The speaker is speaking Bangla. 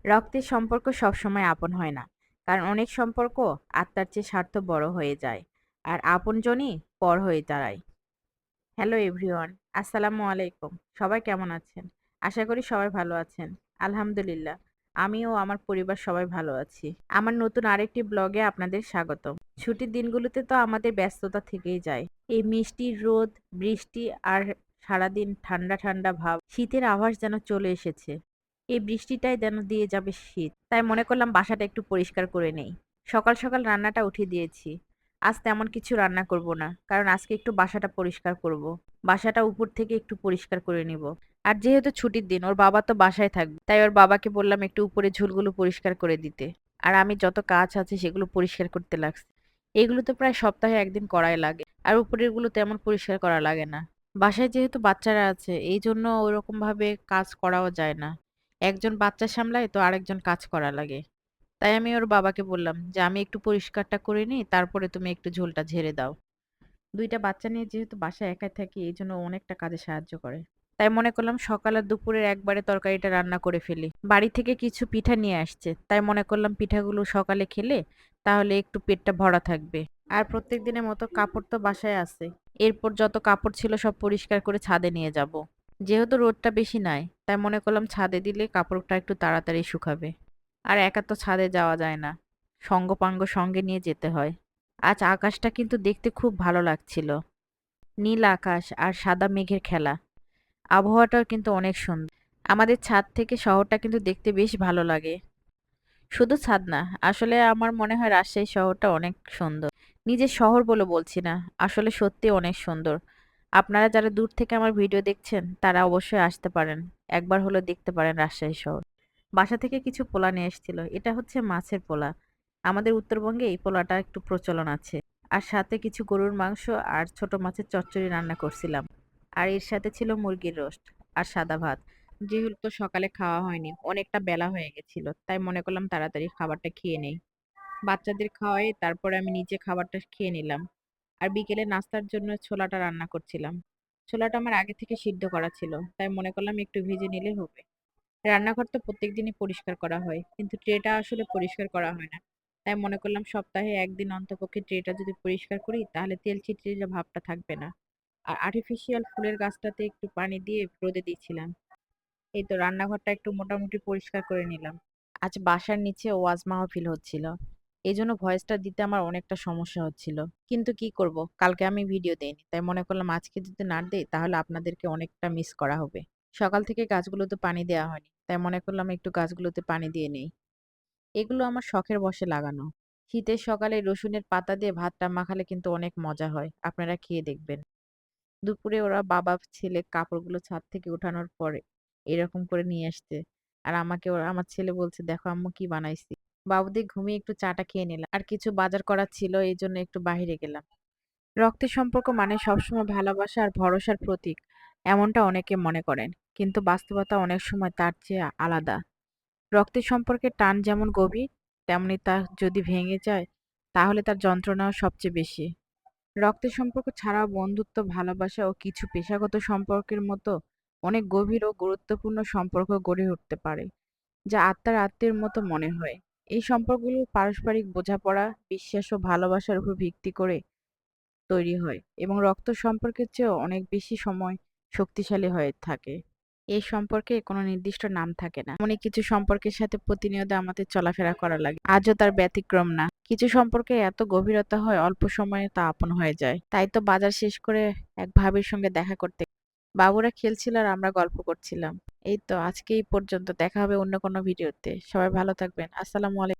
রক্তের সম্পর্ক সবসময় আপন হয় না। কারণ অনেক সম্পর্ক আত্মার চেয়ে স্বার্থ বড় হয়ে যায়। আর আপনজনই পর হয়ে দাঁড়ায়। হ্যালো এভরিওয়ান, আসসালামু আলাইকুম। সবাই কেমন আছেন? আশা করি সবাই ভালো আছেন। আলহামদুলিল্লাহ, আমিও আমার পরিবার সবাই ভালো আছি। আমার নতুন আরেকটি ব্লগে আপনাদের স্বাগতম। ছুটির দিনগুলোতে তো আমাদের ব্যস্ততা থেকেই যায়। এই মিষ্টি রোদ, বৃষ্টি আর সারাদিন ঠান্ডা ঠান্ডা ভাব, শীতের আভাস যেন চলে এসেছে। এই বৃষ্টিটাই যেন দিয়ে যাবে শীত। তাই মনে করলাম বাসাটা একটু পরিষ্কার করে নেই। সকাল সকাল রান্নাটা উঠিয়ে দিয়েছি। আজ তেমন কিছু রান্না করব না। কারণ আজকে একটু বাসাটা পরিষ্কার করব। বাসাটা উপর থেকে একটু পরিষ্কার করে নিব। আর যেহেতু ছুটির দিন, ওর বাবা তো বাসায় থাকবে। তাই ওর বাবাকে বললাম একটু উপরে ঝুলগুলো পরিষ্কার করে দিতে। আর আমি যত কাজ আছে সেগুলো পরিষ্কার করতে লাগছি। এগুলো তো প্রায় সপ্তাহে একদিন করাই লাগে। আর উপরের গুলো তেমন পরিষ্কার করা লাগে না। বাসায় যেহেতু বাচ্চারা আছে, এই জন্য ওরকম ভাবে কাজ করাও যায় না। একজন বাচ্চা সামলায় তো আরেকজন কাজ করা লাগে। তাই আমি ওর বাবাকে বললাম যে আমি একটু পরিষ্কারটা করে নিই, তারপরে তুমি একটু ঝোলটা ঝেড়ে দাও। ২টা বাচ্চা নিয়ে যেহেতু বাসায় একাই থাকি, এইজন্য অনেকটা কাজে সাহায্য করে। তাই মনে করলাম সকাল আর দুপুরের একবারে তরকারিটা রান্না করে ফেলি। বাড়ি থেকে কিছু পিঠা নিয়ে আসছে, তাই মনে করলাম পিঠাগুলো সকালে খেলে তাহলে একটু পেটটা ভরা থাকবে। আর প্রত্যেক দিনের মতো কাপড় তো বাসায় আছে। এরপর যত কাপড় ছিল সব পরিষ্কার করে ছাদে নিয়ে যাব। যেহেতু রোদটা বেশি নাই, তাই মনে করলাম ছাদে দিলে কাপড়টা একটু তাড়াতাড়ি শুকাবে। আর একা তো ছাদে যাওয়া যায় না, সঙ্গপাঙ্গ সঙ্গে নিয়ে যেতে হয়। আজ আকাশটা কিন্তু দেখতে খুব ভালো লাগছিল। নীল আকাশ আর সাদা মেঘের খেলা। আবহাওয়াটাও কিন্তু অনেক সুন্দর। আমাদের ছাদ থেকে শহরটা কিন্তু দেখতে বেশ ভালো লাগে। শুধু ছাদ না, আসলে আমার মনে হয় রাজশাহী শহরটা অনেক সুন্দর। নিজের শহর বলে বলছি না, আসলে সত্যি অনেক সুন্দর। আপনারা যারা দূর থেকে আমার ভিডিও দেখছেন তারা অবশ্যই আসতে পারেন। একবার হলেও দেখতে পারেন রাজশাহী শহর। বাসা থেকে কিছু পোলা নিয়ে এসেছিল। এটা হচ্ছে মাছের পোলা। আমাদের উত্তরবঙ্গে এই পোলাটা একটু প্রচলন আছে। আর সাথে কিছু গরুর মাংস আর ছোট মাছের চচ্চড়ি রান্না করছিলাম। আর এর সাথে ছিল মুরগির রোস্ট আর সাদা ভাত। যেহেতু সকালে খাওয়া হয়নি, অনেকটা বেলা হয়ে গেছিল, তাই মনে করলাম তাড়াতাড়ি খাবারটা খেয়ে নেই। বাচ্চাদের খাওয়াই তারপরে আমি নিজে খাবারটা খেয়ে নিলাম। আর বিকেলে নাস্তার জন্য ছোলাটা রান্না করছিলাম। ছোলাটা আমার আগে থেকে সিদ্ধ করা ছিল, তাই মনে করলাম একটু ভেজে নিলে হবে। রান্নাঘর তো প্রত্যেকদিনই পরিষ্কার করা হয়, কিন্তু ট্রেটা আসলে পরিষ্কার করা হয় না। তাই মনে করলাম সপ্তাহে একদিন অন্তপক্ষে ট্রেটা যদি পরিষ্কার করি তাহলে তেল চিটচিটে ভাবটা থাকবে না। আর আর্টিফিশিয়াল ফুলের গাছটাতে একটু পানি দিয়ে রোদে দিয়েছিলাম। এই তো রান্নাঘরটা একটু মোটামুটি পরিষ্কার করে নিলাম। আজ বাসার নিচে ওয়াজ মাহফিল হচ্ছিল। এই জন্য ভয়েসটা দিতে আমার অনেকটা সমস্যা হচ্ছিল। কিন্তু কি করব, কালকে আমি ভিডিও দেইনি, তাই মনে করলাম আজকে যদি না দেই তাহলে আপনাদেরকে অনেকটা মিস করা হবে। সকাল থেকে গাছগুলোতে পানি দেওয়া হয়নি, তাই মনে করলাম একটু গাছগুলোতে পানি দিয়ে নেই। এগুলো আমার শখের বশে লাগানো। শীতের সকালে রসুনের পাতা দিয়ে ভাতটা মাখালে কিন্তু অনেক মজা হয়, আপনারা খেয়ে দেখবেন। দুপুরে ওরা বাবা ছেলে কাপড়গুলো ছাদ থেকে উঠানোর পরে এরকম করে নিয়ে আসছে। আর আমাকে ওরা, আমার ছেলে বলছে দেখো আম্মু কি বানাইছি। বাবুদের ঘুমিয়ে একটু চাটা খেয়ে নিলাম। আর কিছু বাজার করার ছিল, এই জন্য একটু বাহিরে গেলাম। রক্তের সম্পর্ক মানে সবসময় ভালোবাসা আর ভরসার প্রতীক, এমনটা অনেকে মনে করেন। কিন্তু বাস্তবতা অনেক সময় তার চেয়ে আলাদা। রক্তের সম্পর্কের টান যেমন গভীর, তেমনি তা যদি ভেঙে যায় তাহলে তার যন্ত্রণাও সবচেয়ে বেশি। রক্তের সম্পর্ক ছাড়াও বন্ধুত্ব, ভালোবাসা ও কিছু পেশাগত সম্পর্কের মতো অনেক গভীর ও গুরুত্বপূর্ণ সম্পর্ক গড়ে উঠতে পারে, যা আত্মার আত্মীয়ের মতো মনে হয়। এই সম্পর্কগুলো পারস্পরিক বোঝাপড়া, বিশ্বাস ও ভালোবাসার উপর ভিত্তি করে তৈরি হয় এবং রক্ত সম্পর্কের চেয়েও অনেক বেশি সময় শক্তিশালী হয়ে থাকে। এই সম্পর্কে কোনো নির্দিষ্ট নাম থাকে না। এমনই কিছু সম্পর্কের সাথে প্রতিনিয়ত আমাদের চলাফেরা করা লাগে, আজও তার ব্যতিক্রম না। কিছু সম্পর্কে এত গভীরতা হয় অল্প সময়ে তা আপন হয়ে যায়। তাই তো বাজার শেষ করে এক ভাবির সঙ্গে দেখা করতে বাবুরা খেলছিল আর আমরা গল্প করছিলাম। এই তো আজকে এই পর্যন্ত, দেখা হবে অন্য কোনো ভিডিওতে। সবাই ভালো থাকবেন। আসসালামু আলাইকুম।